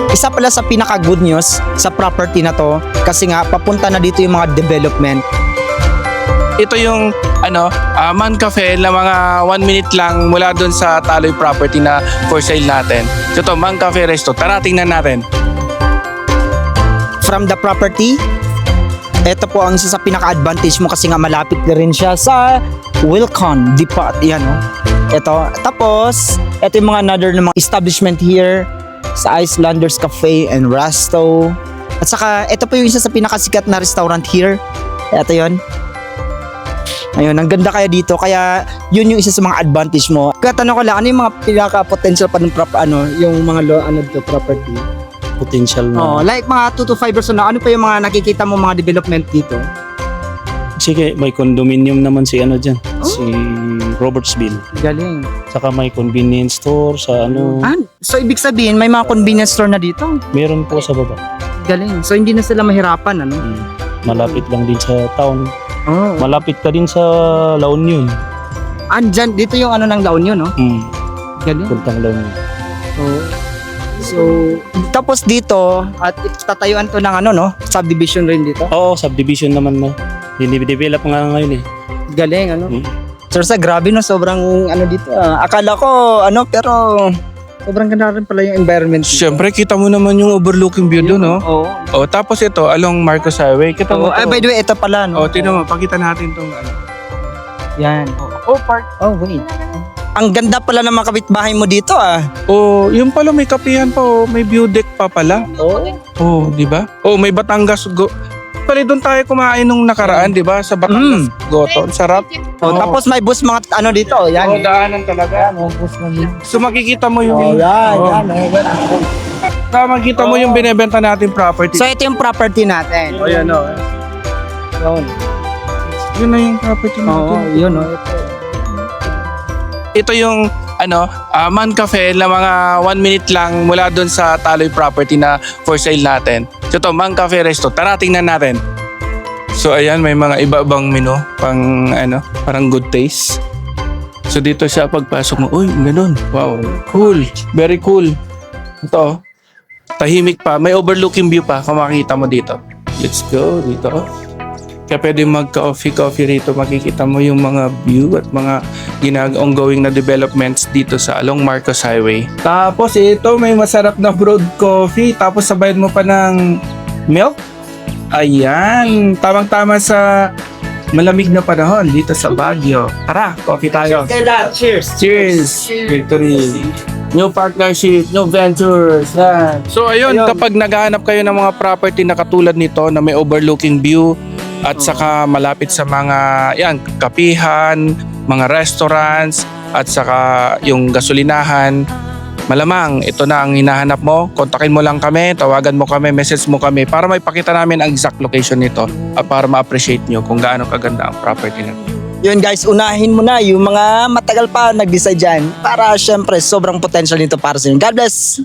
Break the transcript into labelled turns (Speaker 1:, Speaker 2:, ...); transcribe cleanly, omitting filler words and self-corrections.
Speaker 1: Isa pala sa pinaka good news sa property na to kasi nga papunta na dito yung mga development.
Speaker 2: Ito yung Man Cafe na mga 1 minute lang mula dun sa Taloy property na for sale natin. So ito, Man Cafe Resto. Tara, tingnan natin.
Speaker 1: From the property, ito po ang isa sa pinaka-advantage mo kasi nga malapit na rin siya sa Wilcon Depot. Yan, oh. Ito. Tapos, ito yung mga another na mga establishment here sa Icelanders Cafe and Resto. At saka, ito po yung isa sa pinakasikat na restaurant here. Ito yun. Ayun, ang ganda kaya dito. Kaya, yun yung isa sa mga advantage mo. Kaya tanong ko lang, ano yung mga pinaka-potential pa ng yung mga property?
Speaker 3: Potential na.
Speaker 1: Oh, like mga 2 to 5 years na, ano pa yung mga nakikita mo mga development dito?
Speaker 3: Sige, may condominium naman si dyan. Si Robertsville.
Speaker 1: Galing.
Speaker 3: Saka may convenience store sa
Speaker 1: So ibig sabihin may mga convenience store na dito.
Speaker 3: meron po sa baba.
Speaker 1: Galing. So hindi na sila mahirapan, ano?
Speaker 3: Malapit lang din sa town.
Speaker 1: Oh.
Speaker 3: Malapit ka din sa La Union.
Speaker 1: Andyan, dito yung ng La Union, no? Galing.
Speaker 3: Puntang La Union.
Speaker 1: So, tapos dito, at tatayuan to ng subdivision rin dito.
Speaker 3: Oo, subdivision naman na. Dinidevelop nga ngayon eh.
Speaker 1: Galing, Sir, grabe no, sobrang dito. Akala ko, pero sobrang ganda rin pala yung environment dito.
Speaker 2: Siyempre, kita mo naman yung overlooking view doon, no?
Speaker 1: Oo.
Speaker 2: Oh, tapos ito, along Marcos Highway. Kita mo to.
Speaker 1: By the way, ito pala, no?
Speaker 2: Oh, tingnan mo, pakita natin tong
Speaker 1: Yan.
Speaker 2: Oh, park.
Speaker 1: Oh, wait. Ang ganda pala ng mga kapitbahay mo dito,
Speaker 2: Oh, yung pala may kapihan pa, oh. May view deck pa pala. Oh, di ba? Oh, may Batangas Pali doon tayo kumain nung nakaraan, di ba? Sa Batangas Goto. Sarap.
Speaker 1: Oh, tapos may bus mga dito, yan.
Speaker 2: Oh, daanan talaga.
Speaker 1: Bus na dito.
Speaker 2: So makikita mo yung makikita mo yung binebenta natin property.
Speaker 1: So ito yung property natin.
Speaker 2: Oh, yan oh.
Speaker 1: Yun.
Speaker 2: Yun na yung property natin.
Speaker 1: Yun
Speaker 2: Ito yung Man Cafe na mga 1 minute lang mula doon sa Taloy property na for sale natin. So ito, Man Cafe Resto. Tara, tingnan natin. So ayan, may mga iba-ibang menu pang parang good taste. So dito siya pagpasok mo, uy, ganun. Wow, cool. Very cool. Ito, tahimik pa. May overlooking view pa kung makikita mo dito. Let's go dito. Kaya pwede mag-coffee rito. Makikita mo yung mga view at mga ongoing na developments dito sa along Marcos Highway. Tapos ito, may masarap na brewed coffee. Tapos sabayan mo pa ng milk. Ayan, tamang-tama sa malamig na panahon dito sa Baguio. Tara, coffee tayo.
Speaker 1: Cheers.
Speaker 2: Cheers! Victory! New partnership, new ventures. So ayun, kapag naghahanap kayo ng mga property na katulad nito na may overlooking view at saka malapit sa mga kapihan, mga restaurants at saka yung gasolinahan, malamang ito na ang hinahanap mo. Kontakin mo lang kami, tawagan mo kami, message mo kami para may pakita namin ang exact location nito at para ma-appreciate nyo kung gaano kaganda ang property na.
Speaker 1: Yun guys, unahin mo na yung mga matagal pa nag-decide dyan para syempre sobrang potential nito para sa inyo. God bless!